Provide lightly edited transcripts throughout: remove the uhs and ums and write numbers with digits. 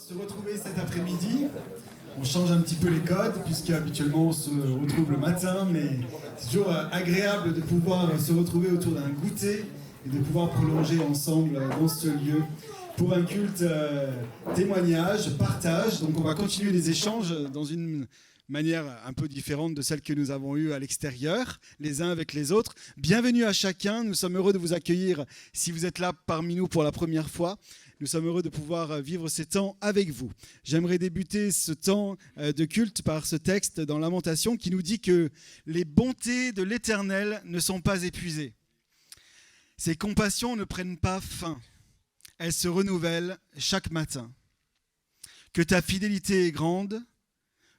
se retrouver cet après-midi. On change un petit peu les codes, puisque habituellement on se retrouve le matin, mais c'est toujours agréable de pouvoir se retrouver autour d'un goûter et de pouvoir prolonger ensemble dans ce lieu pour un culte témoignage, partage. Donc on va continuer les échanges dans une manière un peu différente de celle que nous avons eue à l'extérieur, les uns avec les autres. Bienvenue à chacun, nous sommes heureux de vous accueillir si vous êtes là parmi nous pour la première fois. Nous sommes heureux de pouvoir vivre ces temps avec vous. J'aimerais débuter ce temps de culte par ce texte dans Lamentation qui nous dit que les bontés de l'Éternel ne sont pas épuisées. Ses compassions ne prennent pas fin. Elles se renouvellent chaque matin. Que ta fidélité est grande.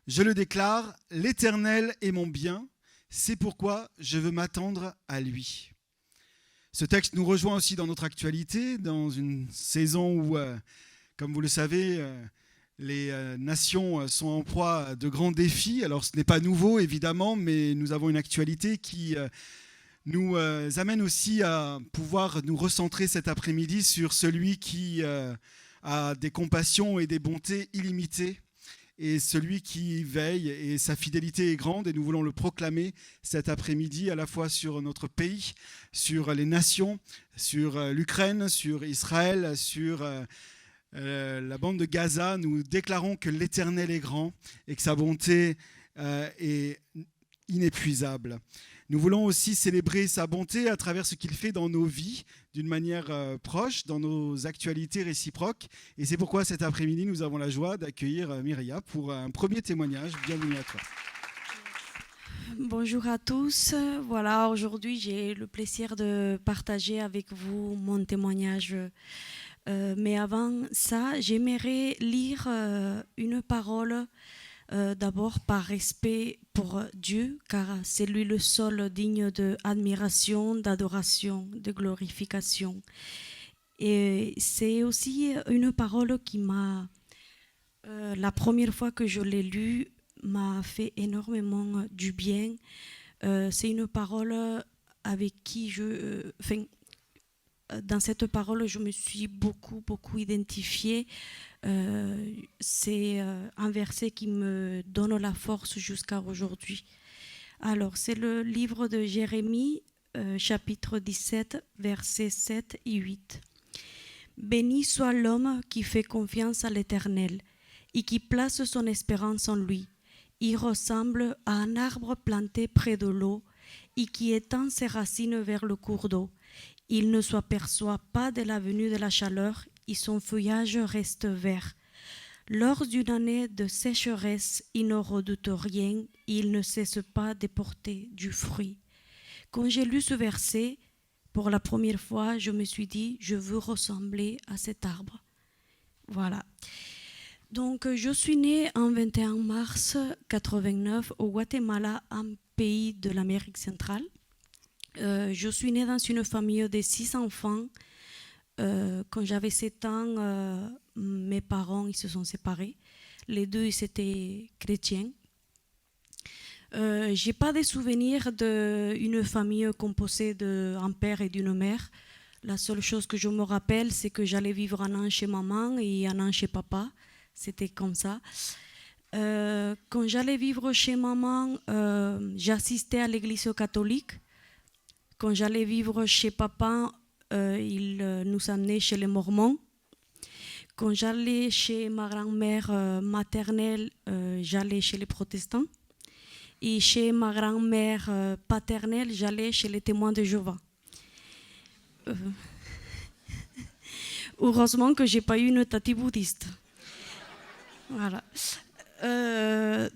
Je le déclare, l'Éternel est mon bien. C'est pourquoi je veux m'attendre à lui. Ce texte nous rejoint aussi dans notre actualité, dans une saison où, comme vous le savez, les nations sont en proie à de grands défis. Alors ce n'est pas nouveau, évidemment, mais nous avons une actualité qui nous amène aussi à pouvoir nous recentrer cet après-midi sur celui qui a des compassions et des bontés illimitées, et celui qui veille, et sa fidélité est grande, et nous voulons le proclamer cet après-midi à la fois sur notre pays, sur les nations, sur l'Ukraine, sur Israël, sur la bande de Gaza. Nous déclarons que l'Éternel est grand et que sa bonté est inépuisable. Nous voulons aussi célébrer sa bonté à travers ce qu'il fait dans nos vies, d'une manière proche, dans nos actualités réciproques. Et c'est pourquoi cet après-midi, nous avons la joie d'accueillir Myria pour un premier témoignage. Bienvenue à toi. Bonjour à tous. Voilà, aujourd'hui, j'ai le plaisir de partager avec vous mon témoignage. Mais avant ça, j'aimerais lire une parole. D'abord par respect pour Dieu, car c'est lui le seul digne d'admiration, d'adoration, de glorification. Et c'est aussi une parole qui m'a, la première fois que je l'ai lue, m'a fait énormément du bien. C'est une parole avec qui dans cette parole, je me suis beaucoup identifiée. C'est un verset qui me donne la force jusqu'à aujourd'hui. Alors, c'est le livre de Jérémie, chapitre 17, versets 7 et 8. Béni soit l'homme qui fait confiance à l'Éternel et qui place son espérance en lui. Il ressemble à un arbre planté près de l'eau et qui étend ses racines vers le cours d'eau. Il ne s'aperçoit pas de la venue de la chaleur et son feuillage reste vert. Lors d'une année de sécheresse, il ne redoute rien et il ne cesse pas de porter du fruit. Quand j'ai lu ce verset, pour la première fois, je me suis dit, je veux ressembler à cet arbre. Voilà. Donc, je suis née en 21 mars 1989 au Guatemala, un pays de l'Amérique centrale. Je suis née dans une famille de 6 enfants. Quand j'avais 7 ans, mes parents ils se sont séparés. Les deux ils étaient chrétiens. J'ai pas de souvenirs d'une famille composée d'un père et d'une mère. La seule chose que je me rappelle, c'est que j'allais vivre un an chez maman et un an chez papa. C'était comme ça. Quand j'allais vivre chez maman, j'assistais à l'église catholique. Quand j'allais vivre chez papa, il nous amenait chez les Mormons. Quand j'allais chez ma grand-mère maternelle, j'allais chez les protestants. Et chez ma grand-mère paternelle, j'allais chez les témoins de Jéhovah. Heureusement que je n'ai pas eu une tati bouddhiste. Voilà.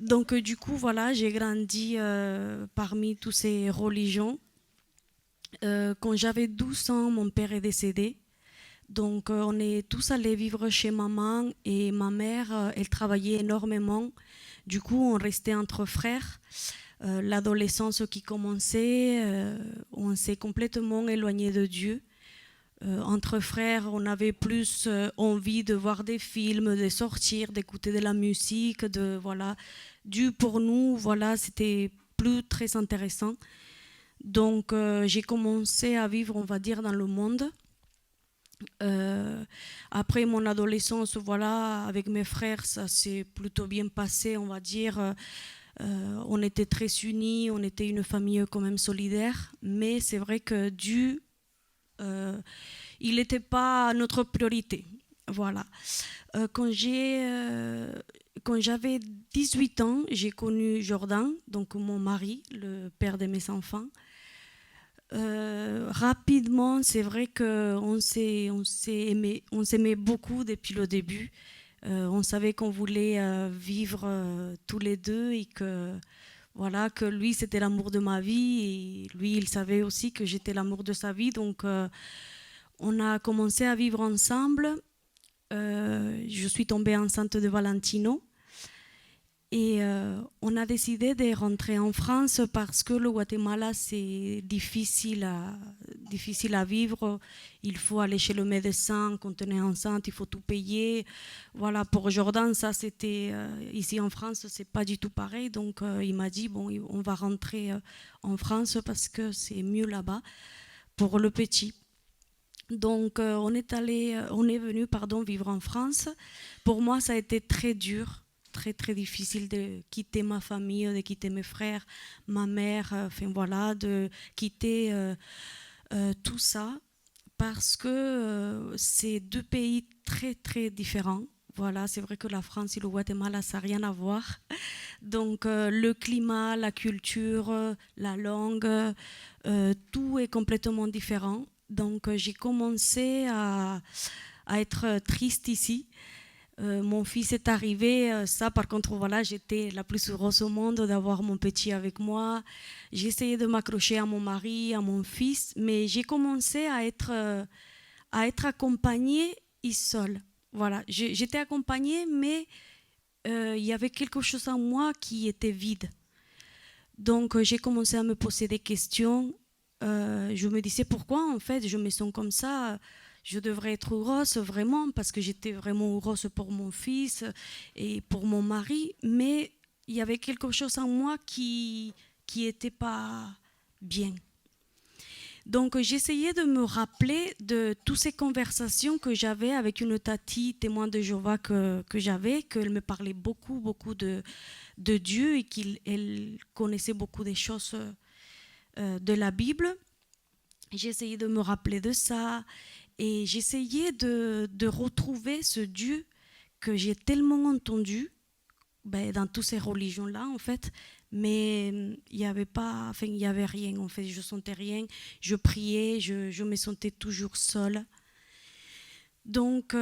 Donc du coup, voilà, j'ai grandi parmi toutes ces religions. Quand j'avais 12 ans, mon père est décédé. Donc on est tous allés vivre chez maman et ma mère, elle travaillait énormément. Du coup, on restait entre frères. L'adolescence qui commençait, on s'est complètement éloigné de Dieu. Entre frères, on avait plus envie de voir des films, de sortir, d'écouter de la musique. Voilà. Dieu pour nous, voilà, c'était plus très intéressant. Donc j'ai commencé à vivre, on va dire, dans le monde. Après mon adolescence, voilà, avec mes frères, ça s'est plutôt bien passé, on va dire. On était très unis, on était une famille quand même solidaire, mais c'est vrai que Dieu, il n'était pas notre priorité. Voilà. Quand j'avais 18 ans, j'ai connu Jordan, donc mon mari, le père de mes enfants. Rapidement, c'est vrai qu'on s'aimait beaucoup depuis le début. On savait qu'on voulait vivre tous les deux et que, voilà, que lui, c'était l'amour de ma vie et lui, il savait aussi que j'étais l'amour de sa vie. Donc, on a commencé à vivre ensemble. Je suis tombée enceinte de Valentino. Et on a décidé de rentrer en France parce que le Guatemala, c'est difficile à vivre. Il faut aller chez le médecin quand on est enceinte, il faut tout payer. Voilà, pour Jordan, ça c'était... ici en France, c'est pas du tout pareil. Donc il m'a dit, bon, on va rentrer en France parce que c'est mieux là-bas pour le petit. Donc on est venu vivre en France. Pour moi, ça a été très dur, très très difficile de quitter ma famille, de quitter mes frères, ma mère, enfin voilà, de quitter tout ça parce que c'est deux pays très très différents. Voilà, c'est vrai que la France et le Guatemala, ça n'a rien à voir. Donc le climat, la culture, la langue, tout est complètement différent. Donc j'ai commencé à être triste ici. Mon fils est arrivé, ça par contre voilà, j'étais la plus heureuse au monde d'avoir mon petit avec moi. J'ai essayé de m'accrocher à mon mari, à mon fils, mais j'ai commencé à être accompagnée et seule. Voilà, j'étais accompagnée, mais il y avait quelque chose en moi qui était vide. Donc j'ai commencé à me poser des questions. Je me disais pourquoi en fait je me sens comme ça. Je devrais être heureuse vraiment parce que j'étais vraiment heureuse pour mon fils et pour mon mari, mais il y avait quelque chose en moi qui était pas bien. Donc j'essayais de me rappeler de toutes ces conversations que j'avais avec une tati témoin de Jéhovah que j'avais, qu'elle me parlait beaucoup de Dieu et qu'elle connaissait beaucoup des choses de la Bible. J'essayais de me rappeler de ça et j'essayais de retrouver ce Dieu que j'ai tellement entendu dans toutes ces religions-là, en fait, mais il n'y avait pas, enfin, il n'y avait rien, en fait, je sentais rien, je priais, je me sentais toujours seule. Donc,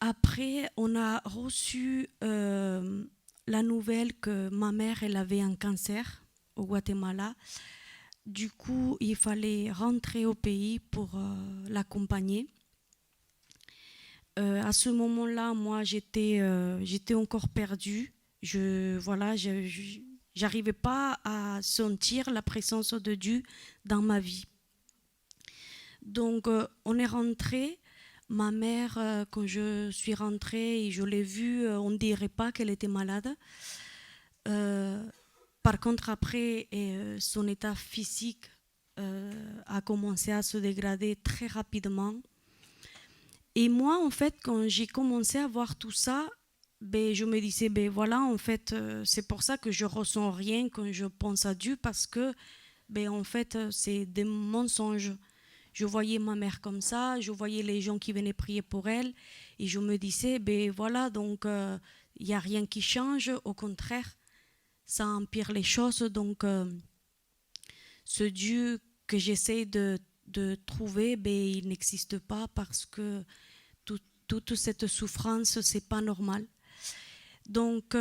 après, on a reçu la nouvelle que ma mère, elle avait un cancer au Guatemala. Du coup, il fallait rentrer au pays pour l'accompagner. À ce moment-là, moi, j'étais encore perdue. J'arrivais pas à sentir la présence de Dieu dans ma vie. Donc, on est rentré. Ma mère, quand je suis rentrée et je l'ai vue, on ne dirait pas qu'elle était malade. Par contre, après, son état physique a commencé à se dégrader très rapidement. Et moi, en fait, quand j'ai commencé à voir tout ça, je me disais, voilà, en fait, c'est pour ça que je ressens rien quand je pense à Dieu, parce que, en fait, c'est des mensonges. Je voyais ma mère comme ça, je voyais les gens qui venaient prier pour elle, et je me disais, voilà, donc, il n'y a rien qui change, au contraire, ça empire les choses. Donc, ce Dieu que j'essaie de trouver, il n'existe pas parce que toute cette souffrance, c'est pas normal. Donc,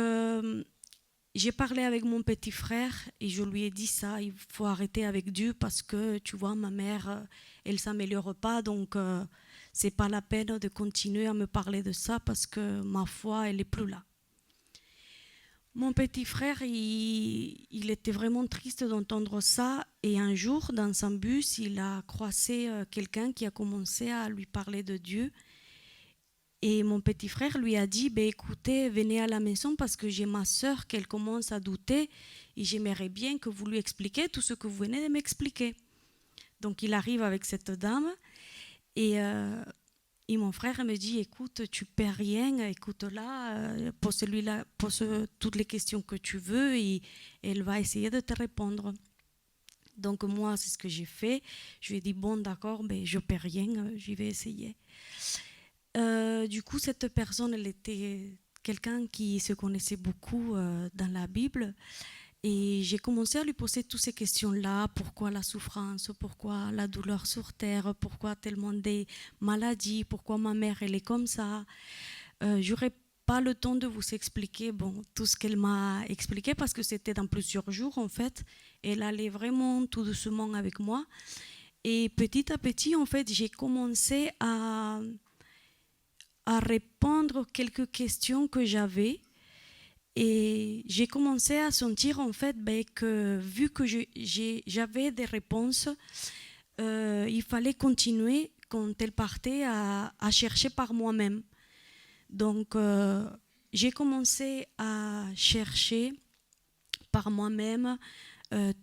j'ai parlé avec mon petit frère et je lui ai dit ça, il faut arrêter avec Dieu parce que, tu vois, ma mère, elle s'améliore pas, donc c'est pas la peine de continuer à me parler de ça parce que ma foi, elle est plus là. Mon petit frère, il était vraiment triste d'entendre ça et un jour, dans son bus, il a croisé quelqu'un qui a commencé à lui parler de Dieu. Et mon petit frère lui a dit, écoutez, venez à la maison parce que j'ai ma sœur qu'elle commence à douter et j'aimerais bien que vous lui expliquiez tout ce que vous venez de m'expliquer. Donc il arrive avec cette dame Et mon frère me dit, écoute, tu perds rien, écoute là, pose toutes les questions que tu veux et elle va essayer de te répondre. Donc moi, c'est ce que j'ai fait. Je lui ai dit, bon d'accord, mais je perds rien, j'y vais essayer. Du coup, cette personne, elle était quelqu'un qui se connaissait beaucoup dans la Bible. Et j'ai commencé à lui poser toutes ces questions-là. Pourquoi la souffrance? Pourquoi la douleur sur terre? Pourquoi tellement des maladies? Pourquoi ma mère, elle est comme ça? J'aurais pas le temps de vous expliquer tout ce qu'elle m'a expliqué parce que c'était dans plusieurs jours en fait. Elle allait vraiment tout doucement avec moi. Et petit à petit, en fait, j'ai commencé à répondre aux quelques questions que j'avais. Et j'ai commencé à sentir en fait que vu que j'avais des réponses, il fallait continuer quand elle partait à chercher par moi-même. Donc j'ai commencé à chercher par moi-même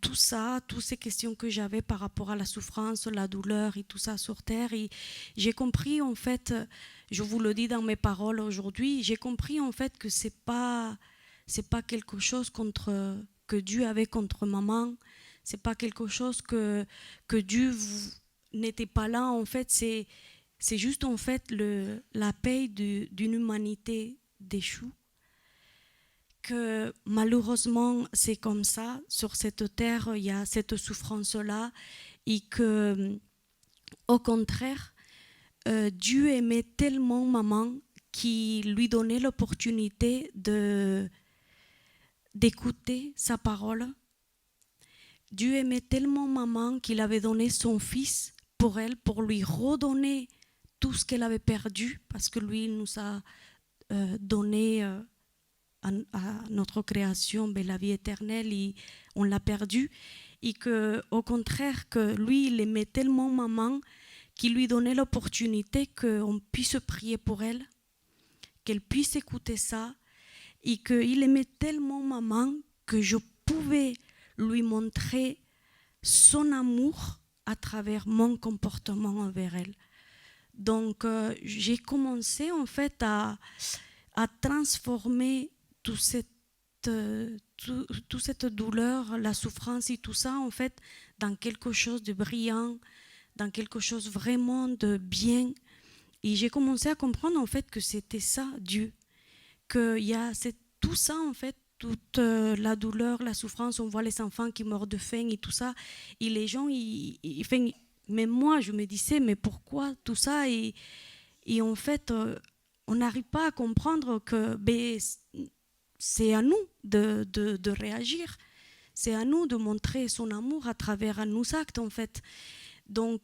tout ça, toutes ces questions que j'avais par rapport à la souffrance, la douleur et tout ça sur terre. Et j'ai compris en fait, je vous le dis dans mes paroles aujourd'hui, j'ai compris en fait que c'est pas quelque chose que Dieu avait contre maman. C'est pas quelque chose que Dieu n'était pas là. En fait, c'est juste en fait la paix d'une humanité déchue. Que malheureusement, c'est comme ça. Sur cette terre, il y a cette souffrance-là. Et que, au contraire, Dieu aimait tellement maman qu'il lui donnait l'opportunité d'écouter sa parole. Dieu aimait tellement maman qu'il avait donné son fils pour elle, pour lui redonner tout ce qu'elle avait perdu, parce que lui nous a donné à notre création la vie éternelle et on l'a perdue. Et que, au contraire, que lui, il aimait tellement maman qu'il lui donnait l'opportunité qu'on puisse prier pour elle, qu'elle puisse écouter ça. Et qu'il aimait tellement maman que je pouvais lui montrer son amour à travers mon comportement envers elle. Donc j'ai commencé en fait à transformer toute cette douleur, la souffrance et tout ça en fait dans quelque chose de brillant, dans quelque chose vraiment de bien. Et j'ai commencé à comprendre en fait que c'était ça Dieu. Qu'il y a tout ça en fait, toute la douleur, la souffrance, on voit les enfants qui meurent de faim et tout ça, et les gens, même moi je me disais mais pourquoi tout ça, et en fait on n'arrive pas à comprendre que c'est à nous de réagir, c'est à nous de montrer son amour à travers nos actes en fait. Donc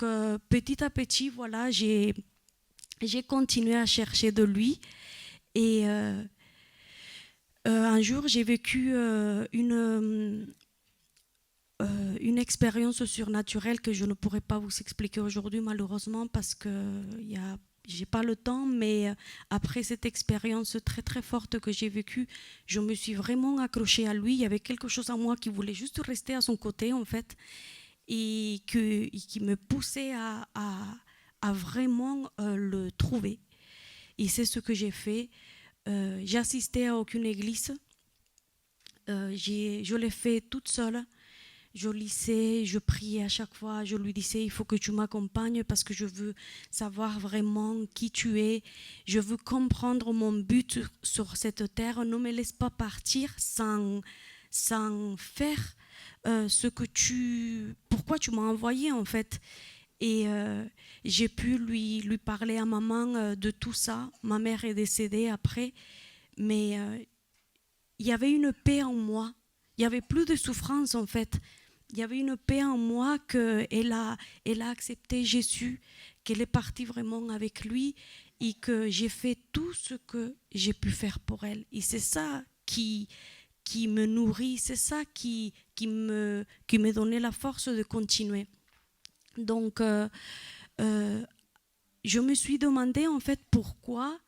petit à petit, voilà, j'ai continué à chercher de lui. Et un jour, j'ai vécu une expérience surnaturelle que je ne pourrais pas vous expliquer aujourd'hui, malheureusement, parce que j'ai pas le temps. Mais après cette expérience très très forte que j'ai vécue, je me suis vraiment accrochée à lui. Il y avait quelque chose en moi qui voulait juste rester à son côté, en fait, et qui me poussait à vraiment le trouver. Et c'est ce que j'ai fait. J'assistais à aucune église. Je l'ai fait toute seule. Je lisais, je priais à chaque fois. Je lui disais, il faut que tu m'accompagnes parce que je veux savoir vraiment qui tu es. Je veux comprendre mon but sur cette terre. Ne me laisse pas partir sans faire pourquoi tu m'as envoyé en fait. Et j'ai pu lui parler à maman de tout ça. Ma mère est décédée après, mais il y avait une paix en moi. Il n'y avait plus de souffrance en fait. Il y avait une paix en moi qu'elle a accepté Jésus, qu'elle est partie vraiment avec lui et que j'ai fait tout ce que j'ai pu faire pour elle. Et c'est ça qui me nourrit, c'est ça qui me donnait la force de continuer. Donc, je me suis demandé en fait pourquoi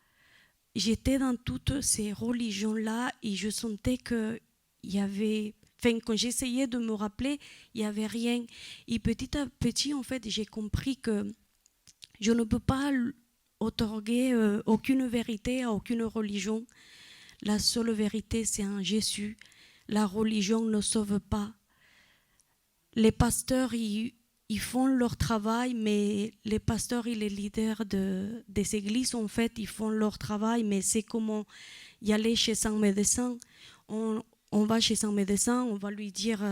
j'étais dans toutes ces religions-là et je sentais qu'il y avait... Enfin, quand j'essayais de me rappeler, il n'y avait rien. Et petit à petit, en fait, j'ai compris que Je ne peux pas otorguer aucune vérité à aucune religion. La seule vérité, c'est en Jésus. La religion ne sauve pas. Les pasteurs, ils font leur travail, mais les pasteurs et les leaders des églises, en fait, ils font leur travail, mais c'est comment y aller chez un médecin. On va chez un médecin, on va lui dire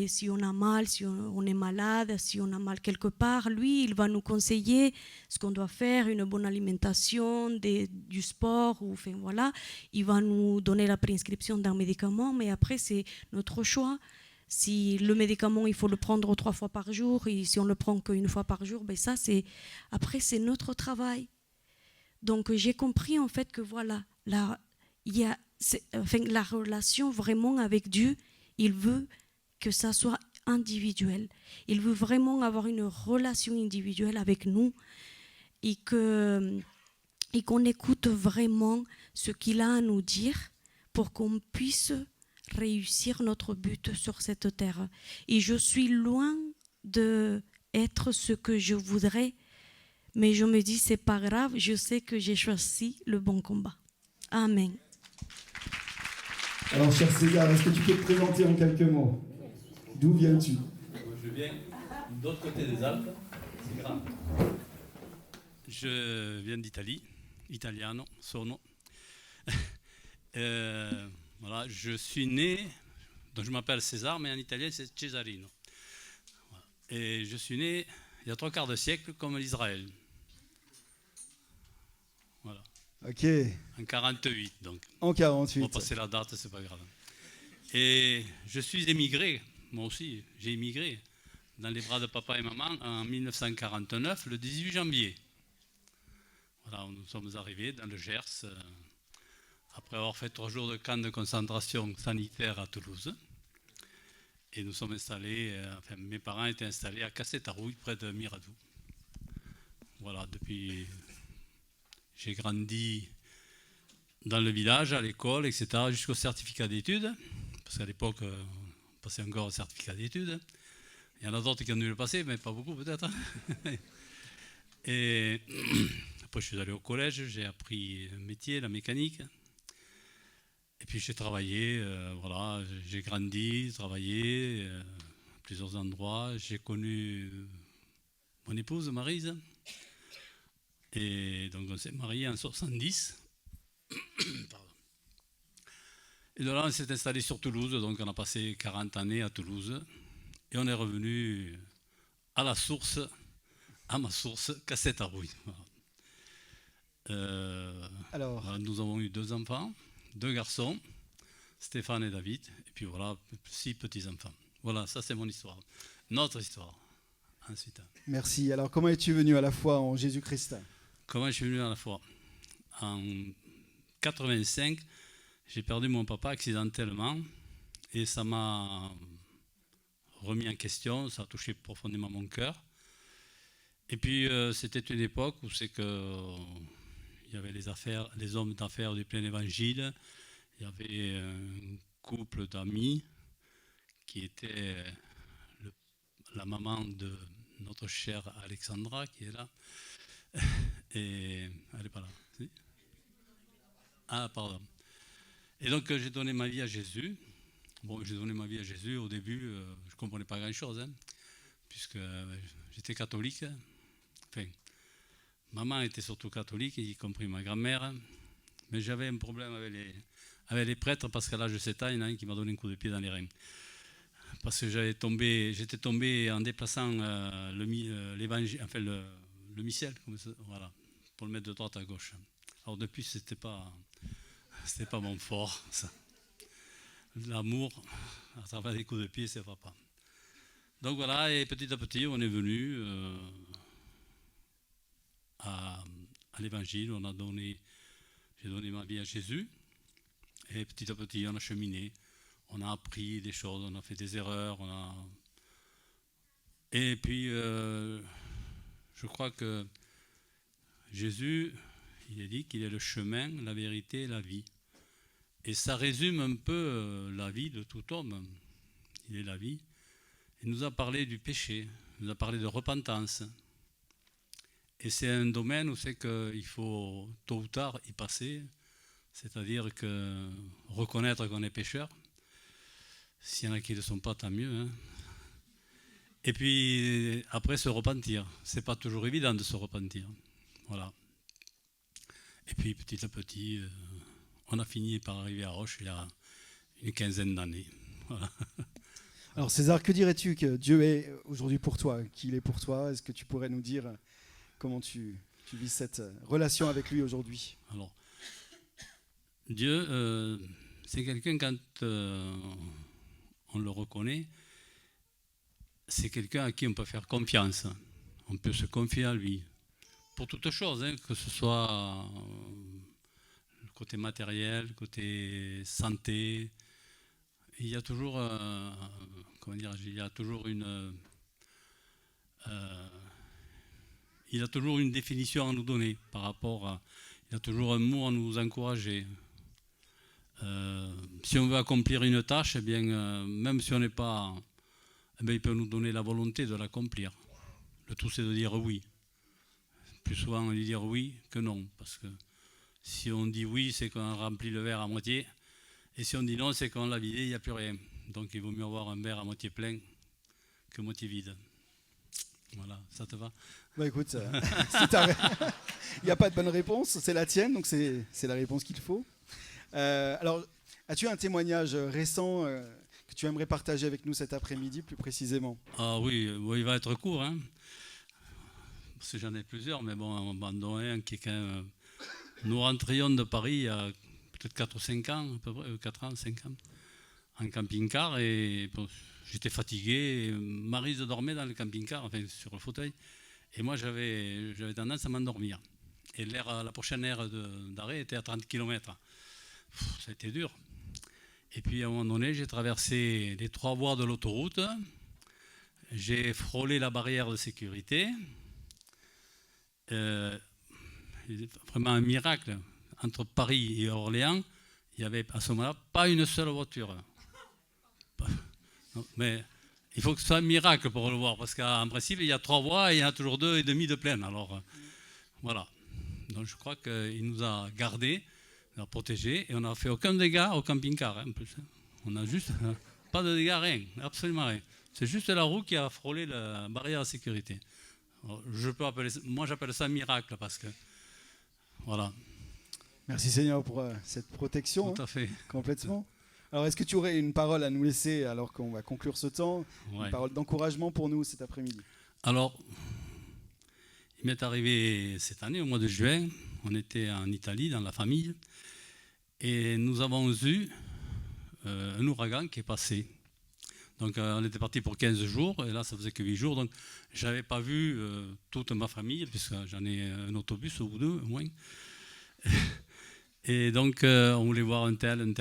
si on a mal, si on est malade, si on a mal quelque part. Lui, il va nous conseiller ce qu'on doit faire, une bonne alimentation, du sport, ou enfin voilà. Il va nous donner la prescription d'un médicament, mais après, c'est notre choix. Si le médicament, il faut le prendre 3 fois par jour, et si on le prend qu'une fois par jour, ça, après, c'est notre travail. Donc, j'ai compris en fait que voilà, la relation vraiment avec Dieu, il veut que ça soit individuel. Il veut vraiment avoir une relation individuelle avec nous et qu'on écoute vraiment ce qu'il a à nous dire pour qu'on puisse réussir notre but sur cette terre. Et je suis loin d'être ce que je voudrais, mais je me dis, c'est pas grave, je sais que j'ai choisi le bon combat. Amen. Alors, cher César, est-ce que tu peux te présenter en quelques mots? D'où viens-tu? Je viens de l'autre côté des Alpes, c'est grand. Je viens d'Italie, italiano, sono. Voilà, je suis né, donc je m'appelle César, mais en italien c'est Cesarino. Voilà. Et je suis né il y a 3/4 de siècle comme l'Israël. Voilà. Ok. En 48 donc. En 48. On va passer la date, c'est pas grave. Et je suis émigré, moi aussi, j'ai émigré dans les bras de papa et maman en 1949, le 18 janvier. Voilà, nous sommes arrivés dans le Gers. Après avoir fait 3 jours de camp de concentration sanitaire à Toulouse. Et nous sommes installés, mes parents étaient installés à Cassetarouille, près de Miradou. Voilà, depuis, j'ai grandi dans le village, à l'école, etc., jusqu'au certificat d'études. Parce qu'à l'époque, on passait encore au certificat d'études. Il y en a d'autres qui ont dû le passer, mais pas beaucoup peut-être. Et après, je suis allé au collège, j'ai appris un métier, la mécanique. Et puis j'ai travaillé, voilà, j'ai grandi, travaillé à plusieurs endroits. J'ai connu mon épouse Maryse. Et donc on s'est mariés en 70. Pardon. Et de là on s'est installé sur Toulouse, donc on a passé 40 années à Toulouse. Et on est revenu à la source, à ma source, Cassetarouille. Voilà. Alors, voilà, nous avons eu 2 enfants. 2 garçons, Stéphane et David, et puis voilà, 6 petits-enfants. Voilà, ça c'est mon histoire. Notre histoire. Ensuite. Merci. Alors, comment es-tu venu à la foi en Jésus-Christ? Comment je suis venu à la foi? En 85, j'ai perdu mon papa accidentellement, et ça m'a remis en question, ça a touché profondément mon cœur. Et puis, c'était une époque où c'est que... il y avait les hommes d'affaires du plein évangile. Il y avait un couple d'amis qui était la maman de notre chère Alexandra, qui est là. Et elle n'est pas là. Si? Ah, pardon. Et donc, j'ai donné ma vie à Jésus. Bon, j'ai donné ma vie à Jésus. Au début, je ne comprenais pas grand-chose, hein, puisque j'étais catholique. Enfin, maman était surtout catholique, y compris ma grand-mère, mais j'avais un problème avec les prêtres parce qu'à l'âge de 7 ans, il y en a un qui m'a donné un coup de pied dans les reins. Parce que j'étais tombé en déplaçant l'évangile, enfin le missel, voilà, pour le mettre de droite à gauche. Alors depuis, c'était pas mon fort, ça. L'amour, à travers les coups de pied, c'est pas. Donc voilà, et petit à petit, on est venu à l'évangile, j'ai donné ma vie à Jésus, et petit à petit on a cheminé, on a appris des choses, on a fait des erreurs, et puis je crois que Jésus, il a dit qu'il est le chemin, la vérité et la vie. Et ça résume un peu la vie de tout homme. Il est la vie. Il nous a parlé du péché, il nous a parlé de repentance. Et c'est un domaine où c'est qu'il faut tôt ou tard y passer, c'est-à-dire que reconnaître qu'on est pécheur. S'il y en a qui ne le sont pas, tant mieux. Hein. Et puis après se repentir. C'est pas toujours évident de se repentir. Voilà. Et puis petit à petit, on a fini par arriver à Roche il y a une quinzaine d'années. Voilà. Alors César, que dirais-tu que Dieu est aujourd'hui pour toi, qu'il est pour toi? Est-ce que tu pourrais nous dire comment tu vis cette relation avec lui aujourd'hui? Alors, Dieu, c'est quelqu'un, quand on le reconnaît, c'est quelqu'un à qui on peut faire confiance. On peut se confier à lui. Pour toutes choses, hein, que ce soit le côté matériel, le côté santé. Il y a toujours, il a toujours une définition à nous donner par rapport à, il a toujours un mot à nous encourager. Si on veut accomplir une tâche, eh bien, même si on n'est pas, eh bien, il peut nous donner la volonté de l'accomplir. Le tout, c'est de dire oui. Plus souvent, on dit dire oui que non, parce que si on dit oui, c'est qu'on a rempli le verre à moitié, et si on dit non, c'est qu'on l'a vidé, il n'y a plus rien. Donc, il vaut mieux avoir un verre à moitié plein que moitié vide. Voilà, ça te va? Bah écoute, il n'y a pas de bonne réponse, c'est la tienne, donc c'est la réponse qu'il faut. Alors, as-tu un témoignage récent que tu aimerais partager avec nous cet après-midi, plus précisément? Ah oui, il va être court, hein, parce que j'en ai plusieurs, mais bon, on va en donner un qui est quand même... Nous rentrions de Paris il y a peut-être 4 ou 5 ans, à peu près, 4 ans, 5 ans, en camping-car, et bon, j'étais fatigué, et Maryse dormait dans le camping-car, enfin sur le fauteuil, et moi j'avais tendance à m'endormir. Et la prochaine aire d'arrêt était à 30 km. Ça a été dur. Et puis à un moment donné, j'ai traversé les 3 voies de l'autoroute, j'ai frôlé la barrière de sécurité, vraiment un miracle. Entre Paris et Orléans, il n'y avait à ce moment-là pas une seule voiture. Mais il faut que ce soit un miracle pour le voir, parce qu'en principe, il y a 3 voies et il y en a toujours 2,5 de pleine. Alors voilà. Donc je crois qu'il nous a gardés, nous a protégés, et on n'a fait aucun dégât au camping-car. Hein, en plus. On n'a juste pas de dégâts, rien, absolument rien. C'est juste la roue qui a frôlé la barrière de sécurité. Alors, moi j'appelle ça un miracle, parce que voilà. Merci Seigneur pour cette protection. Tout à fait. Complètement. Alors est-ce que tu aurais une parole à nous laisser alors qu'on va conclure ce temps, une parole d'encouragement pour nous cet après-midi? Alors, il m'est arrivé cette année, au mois de juin, on était en Italie, dans la famille, et nous avons eu un ouragan qui est passé. Donc on était parti pour 15 jours, et là ça faisait que 8 jours, donc je n'avais pas vu toute ma famille, puisque j'en ai un autobus ou 2 au moins. Et donc on voulait voir un tel,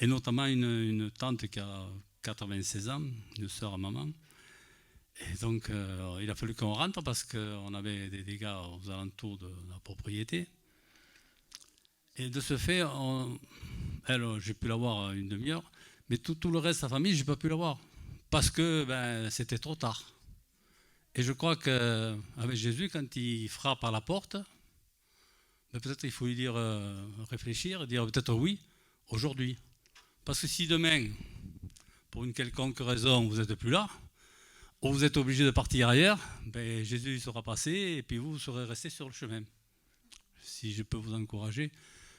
et notamment une tante qui a 96 ans, une sœur à maman. Et donc il a fallu qu'on rentre parce qu'on avait des dégâts aux alentours de la propriété. Et de ce fait, j'ai pu la voir une demi-heure, mais tout le reste de la famille, je n'ai pas pu la voir parce que c'était trop tard. Et je crois qu'avec Jésus, quand il frappe à la porte, peut-être il faut lui dire réfléchir, dire peut-être oui, aujourd'hui. Parce que si demain, pour une quelconque raison, vous n'êtes plus là, ou vous êtes obligé de partir ailleurs, Jésus sera passé et puis vous serez resté sur le chemin. Si je peux vous encourager,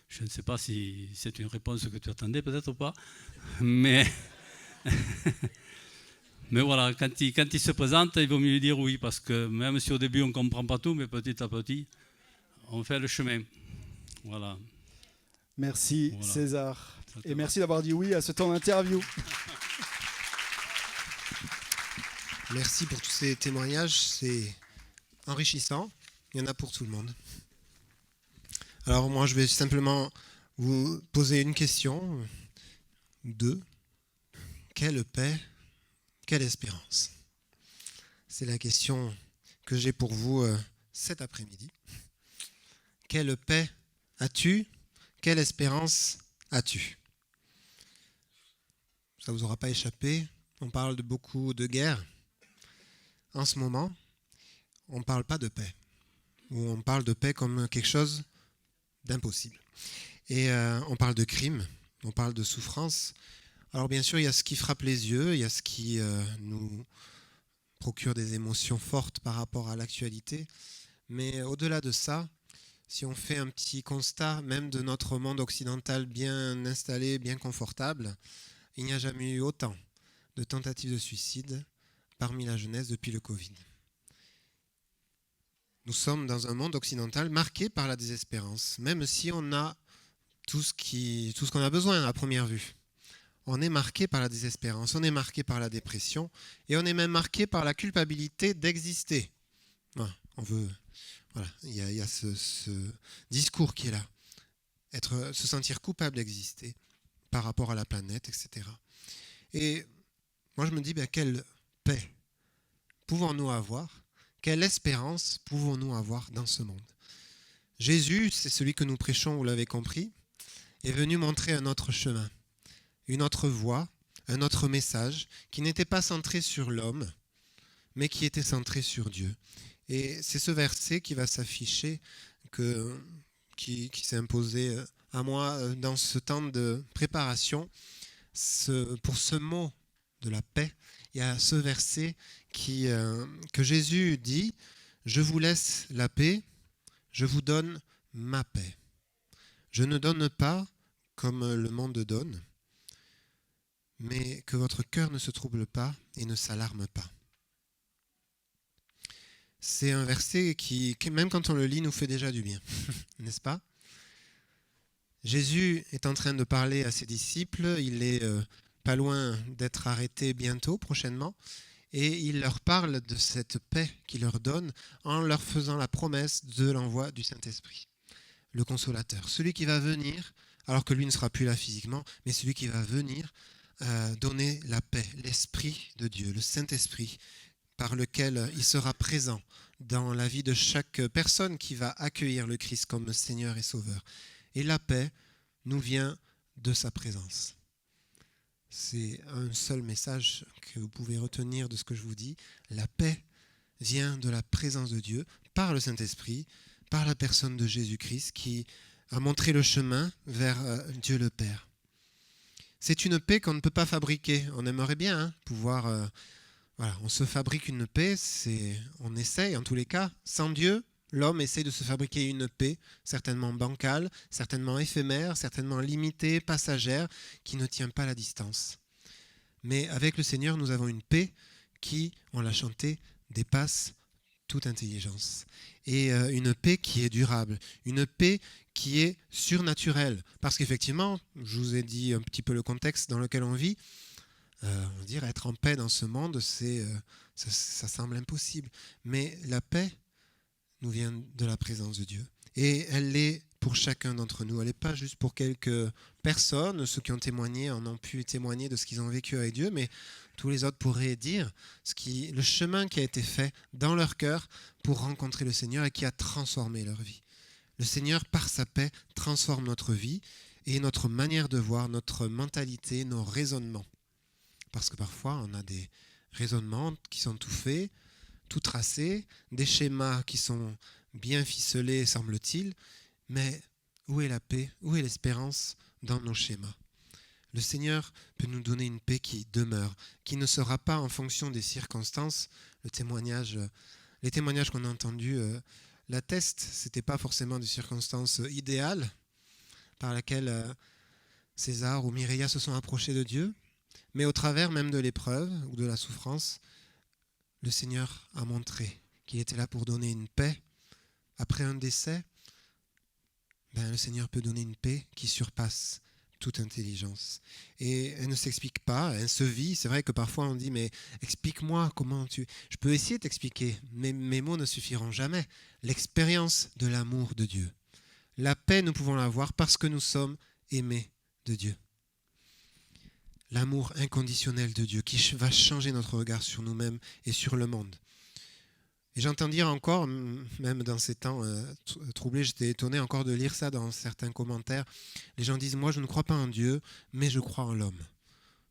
je ne sais pas si c'est une réponse que tu attendais peut-être ou pas, mais, mais voilà, quand il se présente, il vaut mieux lui dire oui, parce que même si au début on ne comprend pas tout, mais petit à petit, on fait le chemin. Voilà. Merci César. Et merci d'avoir dit oui à ce temps d'interview. Merci pour tous ces témoignages, c'est enrichissant. Il y en a pour tout le monde. Alors moi, je vais simplement vous poser une question, 2. Quelle paix, quelle espérance? C'est la question que j'ai pour vous cet après-midi. Quelle paix as-tu? Quelle espérance as-tu? Ça ne vous aura pas échappé. On parle de beaucoup de guerre. En ce moment, on ne parle pas de paix. où on parle de paix comme quelque chose d'impossible. Et on parle de crime, on parle de souffrance. Alors bien sûr, il y a ce qui frappe les yeux, il y a ce qui nous procure des émotions fortes par rapport à l'actualité. Mais au-delà de ça, si on fait un petit constat, même de notre monde occidental bien installé, bien confortable, il n'y a jamais eu autant de tentatives de suicide parmi la jeunesse depuis le Covid. Nous sommes dans un monde occidental marqué par la désespérance, même si on a tout ce qu'on a besoin à première vue. On est marqué par la désespérance, on est marqué par la dépression et on est même marqué par la culpabilité d'exister. Il y a ce discours qui est là, se sentir coupable d'exister par rapport à la planète, etc. Et moi je me dis, quelle paix pouvons-nous avoir? Quelle espérance pouvons-nous avoir dans ce monde? Jésus, c'est celui que nous prêchons, vous l'avez compris, est venu montrer un autre chemin, une autre voie, un autre message qui n'était pas centré sur l'homme, mais qui était centré sur Dieu. Et c'est ce verset qui va s'afficher, qui s'est imposé à moi dans ce temps de préparation. Pour ce mot de la paix, il y a ce verset que Jésus dit « Je vous laisse la paix, je vous donne ma paix. Je ne donne pas comme le monde donne, mais que votre cœur ne se trouble pas et ne s'alarme pas. » C'est un verset qui, même quand on le lit, nous fait déjà du bien, n'est-ce pas? Jésus est en train de parler à ses disciples, il est pas loin d'être arrêté bientôt, prochainement, et il leur parle de cette paix qu'il leur donne en leur faisant la promesse de l'envoi du Saint-Esprit, le Consolateur, celui qui va venir, alors que lui ne sera plus là physiquement, mais celui qui va venir donner la paix, l'Esprit de Dieu, le Saint-Esprit, par lequel il sera présent dans la vie de chaque personne qui va accueillir le Christ comme Seigneur et Sauveur. Et la paix nous vient de sa présence. C'est un seul message que vous pouvez retenir de ce que je vous dis. La paix vient de la présence de Dieu, par le Saint-Esprit, par la personne de Jésus-Christ qui a montré le chemin vers Dieu le Père. C'est une paix qu'on ne peut pas fabriquer. On aimerait bien pouvoir... on se fabrique une paix, on essaye en tous les cas. Sans Dieu, l'homme essaie de se fabriquer une paix, certainement bancale, certainement éphémère, certainement limitée, passagère, qui ne tient pas la distance. Mais avec le Seigneur, nous avons une paix qui, on l'a chanté, dépasse toute intelligence. Et une paix qui est durable, une paix qui est surnaturelle. Parce qu'effectivement, je vous ai dit un petit peu le contexte dans lequel on vit, on va dire être en paix dans ce monde, ça semble impossible. Mais la paix nous vient de la présence de Dieu. Et elle l'est pour chacun d'entre nous. Elle n'est pas juste pour quelques personnes. Ceux qui ont témoigné en ont pu témoigner de ce qu'ils ont vécu avec Dieu, mais tous les autres pourraient dire le chemin qui a été fait dans leur cœur pour rencontrer le Seigneur et qui a transformé leur vie. Le Seigneur, par sa paix, transforme notre vie et notre manière de voir, notre mentalité, nos raisonnements. Parce que parfois, on a des raisonnements qui sont tout faits, tout tracés, des schémas qui sont bien ficelés, semble-t-il, mais où est la paix, où est l'espérance dans nos schémas? Le Seigneur peut nous donner une paix qui demeure, qui ne sera pas en fonction des circonstances. Les témoignages qu'on a entendus l'attestent, ce n'était pas forcément des circonstances idéales par lesquelles César ou Mireia se sont approchés de Dieu, mais au travers même de l'épreuve ou de la souffrance, le Seigneur a montré qu'il était là pour donner une paix. Après un décès, le Seigneur peut donner une paix qui surpasse toute intelligence. Et elle ne s'explique pas, elle se vit. C'est vrai que parfois on dit, mais explique-moi comment tu... Je peux essayer de t'expliquer, mais mes mots ne suffiront jamais. L'expérience de l'amour de Dieu. La paix, nous pouvons l'avoir parce que nous sommes aimés de Dieu. L'amour inconditionnel de Dieu qui va changer notre regard sur nous-mêmes et sur le monde. Et j'entends dire encore, même dans ces temps troublés, j'étais étonné encore de lire ça dans certains commentaires. Les gens disent, moi je ne crois pas en Dieu, mais je crois en l'homme.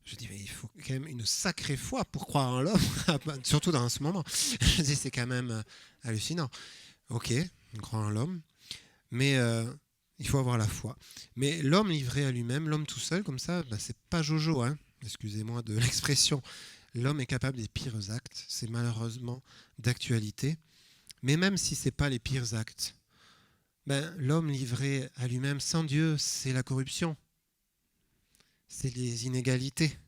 Je dis, mais il faut quand même une sacrée foi pour croire en l'homme, surtout dans ce moment. Je dis, c'est quand même hallucinant. Ok, on croit en l'homme, mais il faut avoir la foi. Mais l'homme livré à lui-même, l'homme tout seul, comme ça, c'est pas Jojo, hein. Excusez-moi de l'expression. L'homme est capable des pires actes, c'est malheureusement d'actualité. Mais même si ce n'est pas les pires actes, l'homme livré à lui-même sans Dieu, c'est la corruption, c'est les inégalités,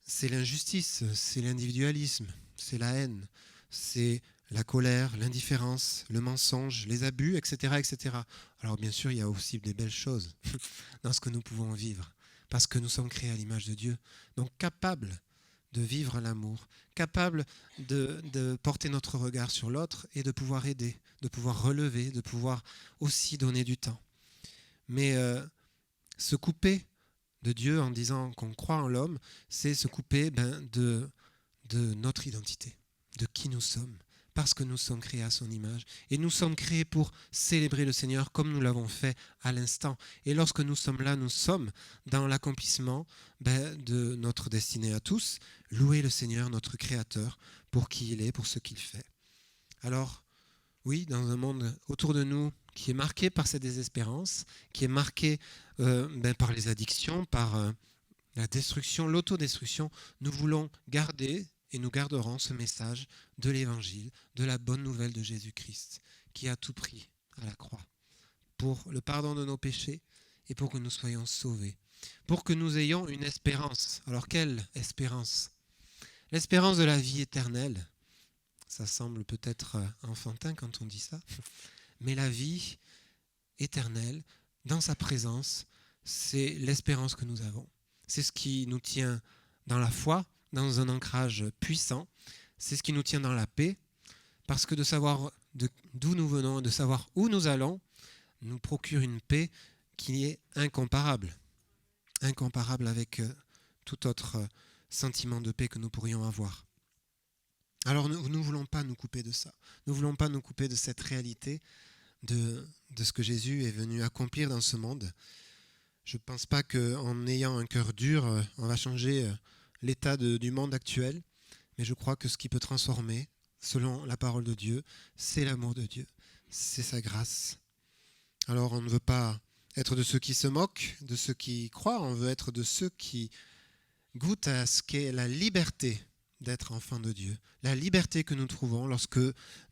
c'est l'injustice, c'est l'individualisme, c'est la haine, c'est la colère, l'indifférence, le mensonge, les abus, etc., etc. Alors bien sûr, il y a aussi des belles choses dans ce que nous pouvons vivre, parce que nous sommes créés à l'image de Dieu, donc capables de vivre l'amour, capables de porter notre regard sur l'autre et de pouvoir aider, de pouvoir relever, de pouvoir aussi donner du temps. Mais se couper de Dieu en disant qu'on croit en l'homme, c'est se couper de notre identité, de qui nous sommes, parce que nous sommes créés à son image. Et nous sommes créés pour célébrer le Seigneur comme nous l'avons fait à l'instant. Et lorsque nous sommes là, nous sommes dans l'accomplissement de notre destinée à tous, louer le Seigneur, notre Créateur, pour qui il est, pour ce qu'il fait. Alors, oui, dans un monde autour de nous qui est marqué par cette désespérance, qui est marqué par les addictions, par la destruction, l'autodestruction, nous voulons garder et nous garderons ce message de l'Évangile, de la bonne nouvelle de Jésus-Christ, qui a tout pris à la croix pour le pardon de nos péchés et pour que nous soyons sauvés, pour que nous ayons une espérance. Alors quelle espérance ? L'espérance de la vie éternelle. Ça semble peut-être enfantin quand on dit ça, mais la vie éternelle, dans sa présence, c'est l'espérance que nous avons. C'est ce qui nous tient dans la foi, dans un ancrage puissant. C'est ce qui nous tient dans la paix, parce que de savoir d'où nous venons, de savoir où nous allons, nous procure une paix qui est incomparable. Incomparable avec tout autre sentiment de paix que nous pourrions avoir. Alors nous ne voulons pas nous couper de ça. Nous ne voulons pas nous couper de cette réalité, de ce que Jésus est venu accomplir dans ce monde. Je ne pense pas qu'en ayant un cœur dur, on va changer l'état du monde actuel, mais je crois que ce qui peut transformer, selon la parole de Dieu, c'est l'amour de Dieu, c'est sa grâce. Alors on ne veut pas être de ceux qui se moquent, de ceux qui croient, on veut être de ceux qui goûtent à ce qu'est la liberté d'être enfant de Dieu, la liberté que nous trouvons lorsque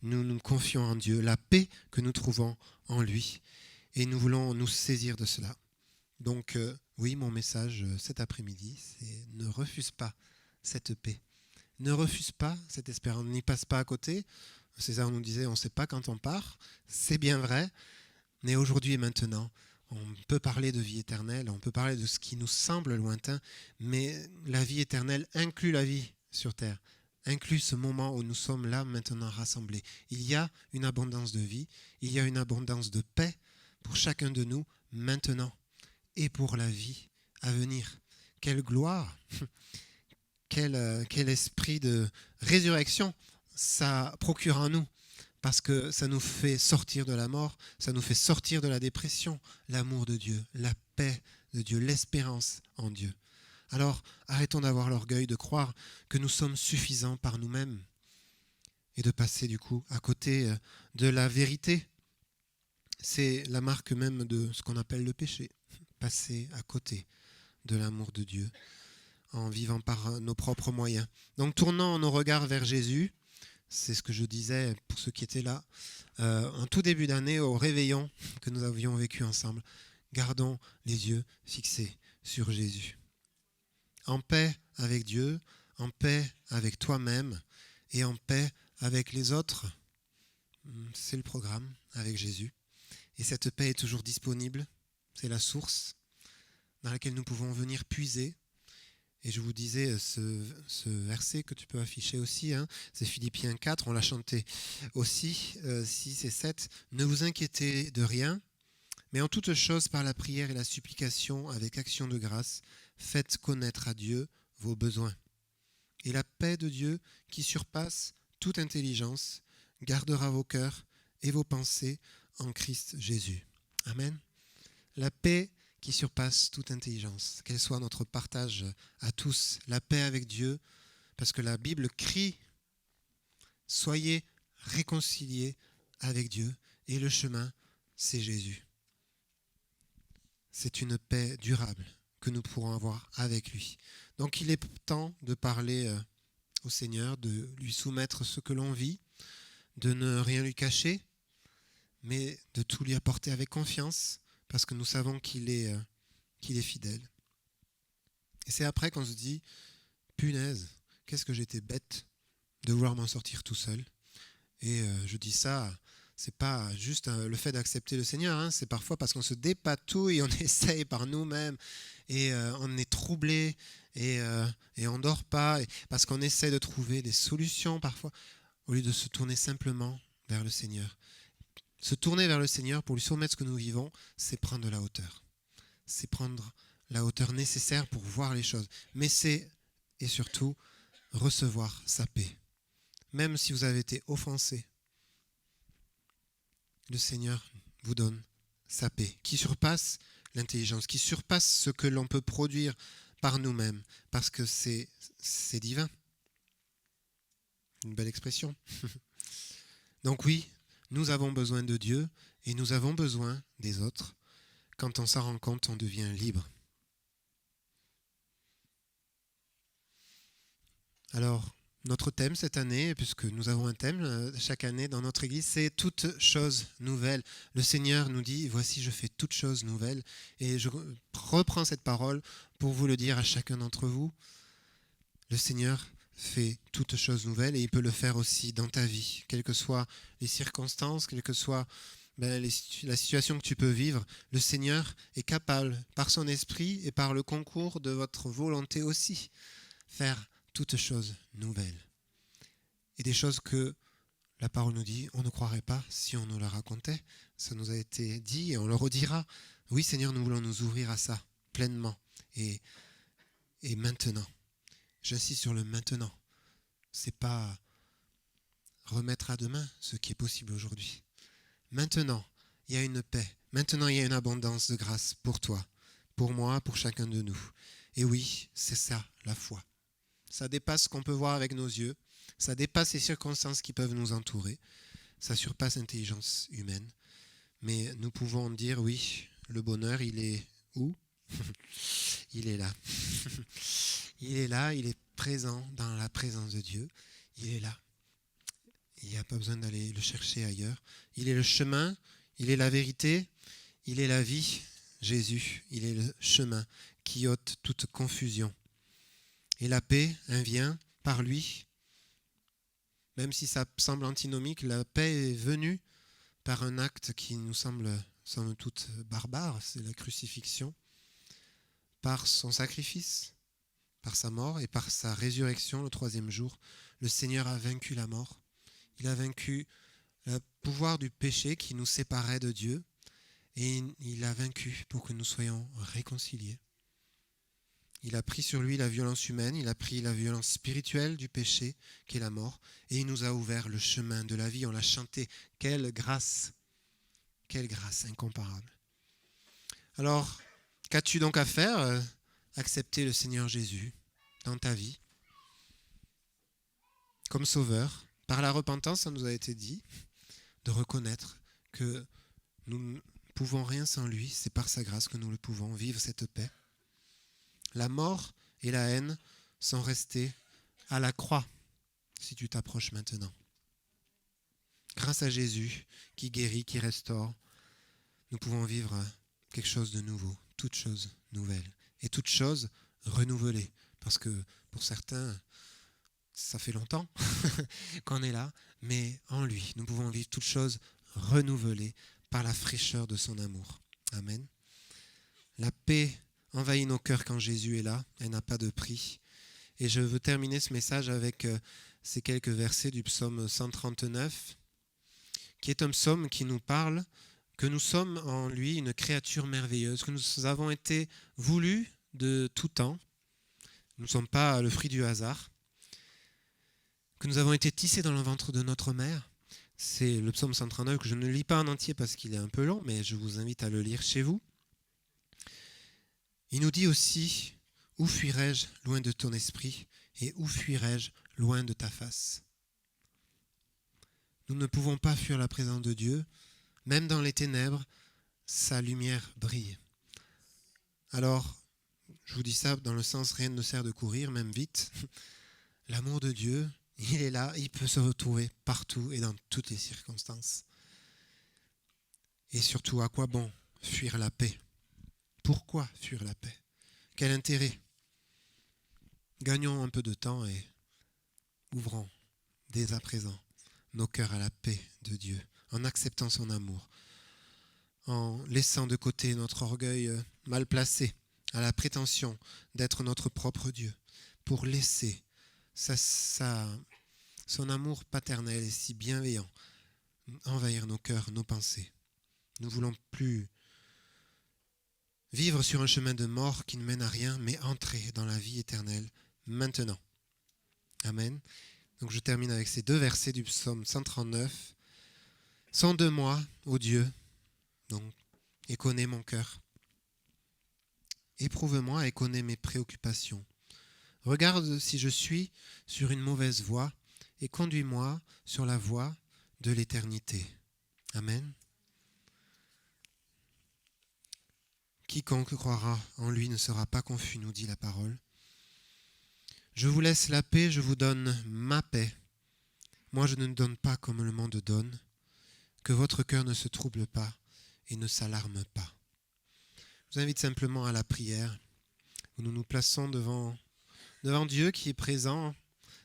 nous nous confions en Dieu, la paix que nous trouvons en lui, et nous voulons nous saisir de cela. Donc oui, mon message cet après-midi, c'est ne refuse pas cette paix, ne refuse pas cette espérance, n'y passe pas à côté. César nous disait, on ne sait pas quand on part, c'est bien vrai, mais aujourd'hui et maintenant, on peut parler de vie éternelle, on peut parler de ce qui nous semble lointain, mais la vie éternelle inclut la vie sur terre, inclut ce moment où nous sommes là maintenant rassemblés. Il y a une abondance de vie, il y a une abondance de paix pour chacun de nous maintenant et pour la vie à venir. Quelle gloire, quel esprit de résurrection ça procure en nous, parce que ça nous fait sortir de la mort, ça nous fait sortir de la dépression, l'amour de Dieu, la paix de Dieu, l'espérance en Dieu. Alors, arrêtons d'avoir l'orgueil de croire que nous sommes suffisants par nous-mêmes et de passer du coup à côté de la vérité. C'est la marque même de ce qu'on appelle le péché, passer à côté de l'amour de Dieu en vivant par nos propres moyens. Donc tournons nos regards vers Jésus, c'est ce que je disais pour ceux qui étaient là, en tout début d'année au réveillon que nous avions vécu ensemble. Gardons les yeux fixés sur Jésus. En paix avec Dieu, en paix avec toi-même et en paix avec les autres. C'est le programme avec Jésus. Et cette paix est toujours disponible. C'est la source dans laquelle nous pouvons venir puiser. Et je vous disais, ce verset que tu peux afficher aussi, c'est Philippiens 4, on l'a chanté aussi, 6 et 7. Ne vous inquiétez de rien, mais en toute chose par la prière et la supplication, avec action de grâce, faites connaître à Dieu vos besoins. Et la paix de Dieu, qui surpasse toute intelligence, gardera vos cœurs et vos pensées en Christ Jésus. Amen. La paix qui surpasse toute intelligence, qu'elle soit notre partage à tous, la paix avec Dieu, parce que la Bible crie « Soyez réconciliés avec Dieu ». Et le chemin, c'est Jésus. C'est une paix durable que nous pourrons avoir avec lui. Donc il est temps de parler au Seigneur, de lui soumettre ce que l'on vit, de ne rien lui cacher, mais de tout lui apporter avec confiance, parce que nous savons qu'il est fidèle. Et c'est après qu'on se dit, punaise, qu'est-ce que j'étais bête de vouloir m'en sortir tout seul. Et je dis ça, c'est pas juste le fait d'accepter le Seigneur, hein, c'est parfois parce qu'on se dépatouille, on essaye par nous-mêmes, et on est troublé, et on dort pas, parce qu'on essaie de trouver des solutions parfois, au lieu de se tourner simplement vers le Seigneur. Se tourner vers le Seigneur pour lui soumettre ce que nous vivons, c'est prendre de la hauteur. C'est prendre la hauteur nécessaire pour voir les choses. Mais c'est, et surtout, recevoir sa paix. Même si vous avez été offensé, le Seigneur vous donne sa paix, qui surpasse l'intelligence, qui surpasse ce que l'on peut produire par nous-mêmes, parce que c'est divin. Une belle expression. Donc oui, nous avons besoin de Dieu et nous avons besoin des autres. Quand on s'en rend compte, on devient libre. Alors, notre thème cette année, puisque nous avons un thème chaque année dans notre église, c'est toutes choses nouvelles. Le Seigneur nous dit, voici je fais toutes choses nouvelles. Et je reprends cette parole pour vous le dire à chacun d'entre vous. Le Seigneur fait toutes choses nouvelles et il peut le faire aussi dans ta vie, quelles que soient les circonstances, quelle que soit la situation que tu peux vivre. Le Seigneur est capable, par son esprit et par le concours de votre volonté aussi, faire toutes choses nouvelles. Et des choses que la parole nous dit, on ne croirait pas si on nous la racontait. Ça nous a été dit et on le redira. Oui Seigneur, nous voulons nous ouvrir à ça pleinement et maintenant. J'insiste sur le maintenant. C'est pas remettre à demain ce qui est possible aujourd'hui. Maintenant, il y a une paix. Maintenant, il y a une abondance de grâce pour toi, pour moi, pour chacun de nous. Et oui, c'est ça, la foi. Ça dépasse ce qu'on peut voir avec nos yeux. Ça dépasse les circonstances qui peuvent nous entourer. Ça surpasse l'intelligence humaine. Mais nous pouvons dire, oui, le bonheur, il est où ? Il est là. Il est là, il est présent dans la présence de Dieu. Il est là. Il n'y a pas besoin d'aller le chercher ailleurs. Il est le chemin, il est la vérité, il est la vie. Jésus, il est le chemin qui ôte toute confusion. Et la paix, elle vient par lui. Même si ça semble antinomique, la paix est venue par un acte qui nous semble, somme toute, barbare, c'est la crucifixion. Par son sacrifice, par sa mort et par sa résurrection le 3e jour, le Seigneur a vaincu la mort. Il a vaincu le pouvoir du péché qui nous séparait de Dieu et il a vaincu pour que nous soyons réconciliés. Il a pris sur lui la violence humaine, il a pris la violence spirituelle du péché qui est la mort et il nous a ouvert le chemin de la vie. On l'a chanté. Quelle grâce incomparable. Alors, qu'as-tu donc à faire ? Accepter le Seigneur Jésus dans ta vie comme sauveur. Par la repentance, ça nous a été dit, de reconnaître que nous ne pouvons rien sans lui. C'est par sa grâce que nous le pouvons vivre cette paix. La mort et la haine sont restées à la croix si tu t'approches maintenant. Grâce à Jésus qui guérit, qui restaure, nous pouvons vivre quelque chose de nouveau, toute chose nouvelle. Et toute chose renouvelée. Parce que pour certains, ça fait longtemps qu'on est là, mais en lui, nous pouvons vivre toute chose renouvelée par la fraîcheur de son amour. Amen. La paix envahit nos cœurs quand Jésus est là, elle n'a pas de prix. Et je veux terminer ce message avec ces quelques versets du psaume 139, qui est un psaume qui nous parle que nous sommes en lui une créature merveilleuse, que nous avons été voulus de tout temps. Nous ne sommes pas le fruit du hasard. Que nous avons été tissés dans le ventre de notre mère. C'est le psaume 139 que je ne lis pas en entier parce qu'il est un peu long, mais je vous invite à le lire chez vous. Il nous dit aussi, où fuirai-je loin de ton esprit et où fuirai-je loin de ta face ? Nous ne pouvons pas fuir la présence de Dieu, Même dans les ténèbres, sa lumière brille. Alors, je vous dis ça dans le sens, rien ne sert de courir, même vite. L'amour de Dieu, il est là, il peut se retrouver partout et dans toutes les circonstances. Et surtout, à quoi bon fuir la paix? Pourquoi fuir la paix? Quel intérêt? Gagnons un peu de temps et ouvrons dès à présent nos cœurs à la paix de Dieu, en acceptant son amour, en laissant de côté notre orgueil mal placé, à la prétention d'être notre propre Dieu, pour laisser son amour paternel et si bienveillant envahir nos cœurs, nos pensées. Nous ne voulons plus vivre sur un chemin de mort qui ne mène à rien, mais entrer dans la vie éternelle maintenant. Amen. Donc je termine avec ces 2 versets du psaume 139. Sonde-moi, ô Dieu, donc, et connais mon cœur. Éprouve-moi et connais mes préoccupations. Regarde si je suis sur une mauvaise voie et conduis-moi sur la voie de l'éternité. Amen. Quiconque croira en lui ne sera pas confus, nous dit la parole. Je vous laisse la paix, je vous donne ma paix. Moi, je ne donne pas comme le monde donne. Que votre cœur ne se trouble pas et ne s'alarme pas. Je vous invite simplement à la prière, où nous nous plaçons devant Dieu qui est présent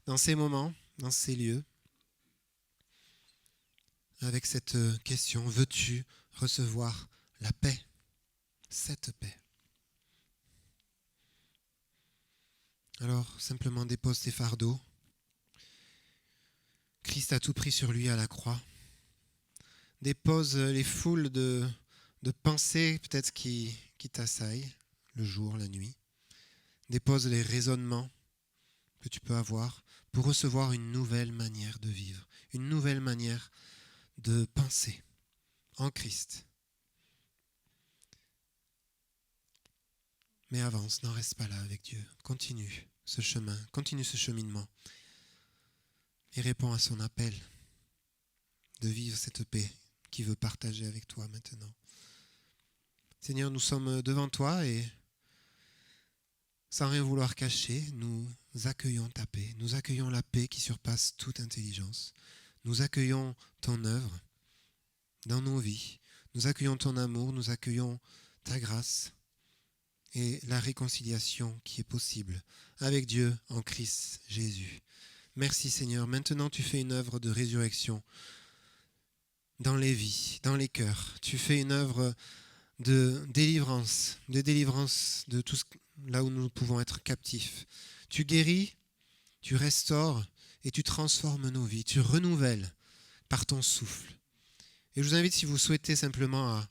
dans ces moments, dans ces lieux, avec cette question, veux-tu recevoir la paix, cette paix? Alors, simplement dépose tes fardeaux. Christ a tout pris sur lui à la croix. Dépose les foules de pensées peut-être qui t'assaillent le jour, la nuit. Dépose les raisonnements que tu peux avoir pour recevoir une nouvelle manière de vivre, une nouvelle manière de penser en Christ. Mais avance, n'en reste pas là avec Dieu. Continue ce chemin, continue ce cheminement et réponds à son appel de vivre cette paix qu'il veut partager avec toi maintenant. Seigneur, nous sommes devant toi et sans rien vouloir cacher, nous accueillons ta paix. Nous accueillons la paix qui surpasse toute intelligence. Nous accueillons ton œuvre dans nos vies. Nous accueillons ton amour, nous accueillons ta grâce et la réconciliation qui est possible avec Dieu en Christ Jésus. Merci Seigneur. Maintenant, tu fais une œuvre de résurrection dans les vies, dans les cœurs. Tu fais une œuvre de délivrance de tout là où nous pouvons être captifs. Tu guéris, tu restaures et tu transformes nos vies. Tu renouvelles par ton souffle. Et je vous invite, si vous souhaitez simplement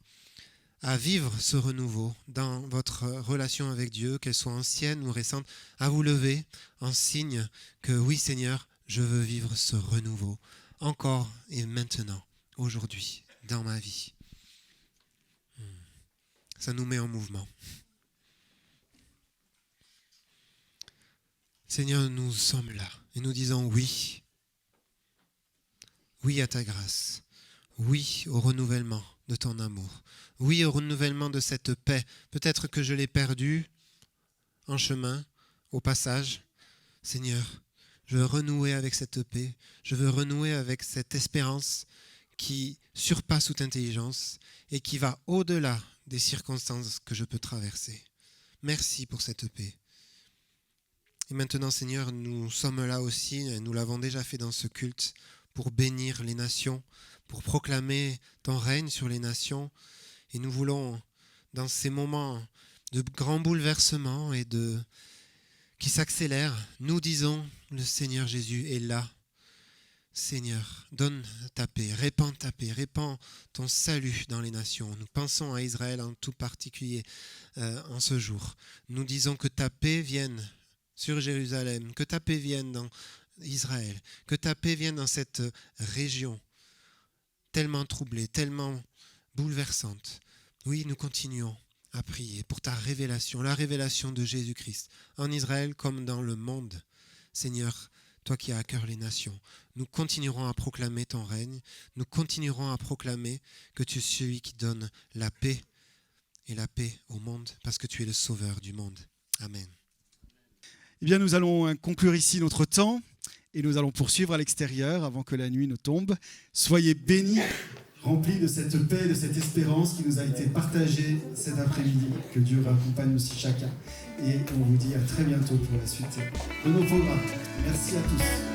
à vivre ce renouveau dans votre relation avec Dieu, qu'elle soit ancienne ou récente, à vous lever en signe que oui Seigneur, je veux vivre ce renouveau encore et maintenant, aujourd'hui, dans ma vie. Ça nous met en mouvement. Seigneur, nous sommes là et nous disons oui. Oui à ta grâce. Oui au renouvellement de ton amour. Oui au renouvellement de cette paix. Peut-être que je l'ai perdue en chemin, au passage. Seigneur, je veux renouer avec cette paix. Je veux renouer avec cette espérance qui surpasse toute intelligence et qui va au-delà des circonstances que je peux traverser. Merci pour cette paix. Et maintenant, Seigneur, nous sommes là aussi, et nous l'avons déjà fait dans ce culte, pour bénir les nations, pour proclamer ton règne sur les nations. Et nous voulons, dans ces moments de grands bouleversements et qui s'accélèrent, nous disons, le Seigneur Jésus est là. Seigneur, donne ta paix, répands ton salut dans les nations. Nous pensons à Israël en tout particulier en ce jour. Nous disons que ta paix vienne sur Jérusalem, que ta paix vienne dans Israël, que ta paix vienne dans cette région tellement troublée, tellement bouleversante. Oui, nous continuons à prier pour ta révélation, la révélation de Jésus-Christ, en Israël comme dans le monde. Seigneur, toi qui as à cœur les nations. Nous continuerons à proclamer ton règne, nous continuerons à proclamer que tu es celui qui donne la paix et la paix au monde, parce que tu es le sauveur du monde. Amen. Eh bien, nous allons conclure ici notre temps et nous allons poursuivre à l'extérieur avant que la nuit ne tombe. Soyez bénis, Remplis de cette paix, de cette espérance qui nous a été partagée cet après-midi. Que Dieu accompagne aussi chacun. Et on vous dit à très bientôt pour la suite de nos programmes. Merci à tous.